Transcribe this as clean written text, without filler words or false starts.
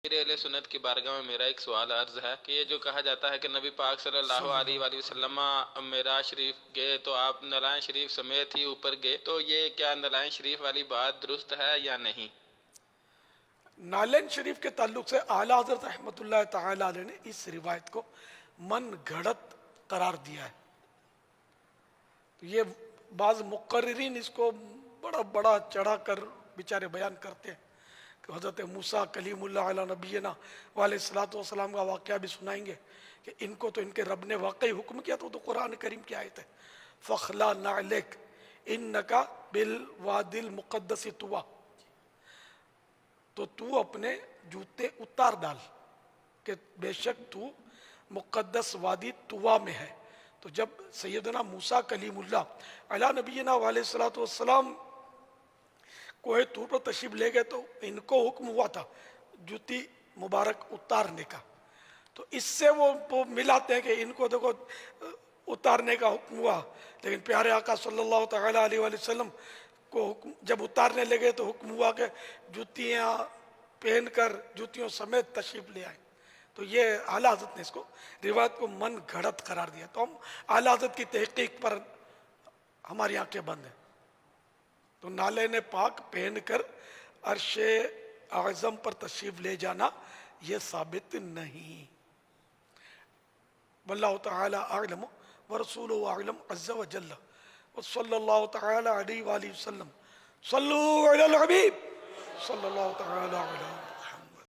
میرے اہل سنت کی بارگاہ میں میرا ایک سوال عرض ہے کہ یہ جو کہا جاتا ہے کہ نبی پاک صلی اللہ علیہ وآلہ وسلم معراج شریف گئے تو آپ نالائن شریف سمیت ہی اوپر گئے، تو یہ کیا نالائن شریف والی بات درست ہے یا نہیں؟ نالین شریف کے تعلق سے اعلیٰ حضرت رحمۃ اللہ تعالی علیہ نے اس روایت کو من گھڑت قرار دیا ہے. تو یہ بعض مقررین اس کو بڑا بڑا چڑھا کر بیچارے بیان کرتے ہیں کہ حضرت موسیٰ کلیم اللہ علیہ نبینا علیہ الصلوۃ والسلام کا واقعہ بھی سنائیں گے کہ ان کو تو ان کے رب نے واقعی حکم کیا. تو قرآن کریم کی آیت ہے فخلا نعلک انکا بالوادی المقدس طویٰ، تو اپنے جوتے اتار ڈال کہ بے شک تو مقدس وادی طویٰ میں ہے. تو جب سیدنا موسیٰ کلیم اللہ علیہ نبینا علیہ الصلوۃ والسلام کوہ طور پر تشریف لے گئے تو ان کو حکم ہوا تھا جوتی مبارک اتارنے کا. تو اس سے وہ ملاتے ہیں کہ ان کو دیکھو اتارنے کا حکم ہوا، لیکن پیارے آقا صلی اللہ تعالیٰ علیہ وآلہ وسلم کو جب اتارنے لگے تو حکم ہوا کہ جوتیاں پہن کر جوتیوں سمیت تشریف لے آئے. تو یہ اعلیٰ حضرت نے اس کو روایت کو من گھڑت قرار دیا. تو ہم اعلیٰ حضرت کی تحقیق پر ہماری آنکھیں بند ہیں. تو نالین پاک پہن کر عرش اعظم پر تشریف لے جانا یہ ثابت نہیں. واللہ تعالی اعلم ورسولہ اعلم عز وجل وصلی اللہ تعالی علیہ وآلہ وسلم. صلو علی الحبیب صلی اللہ تعالی علیہ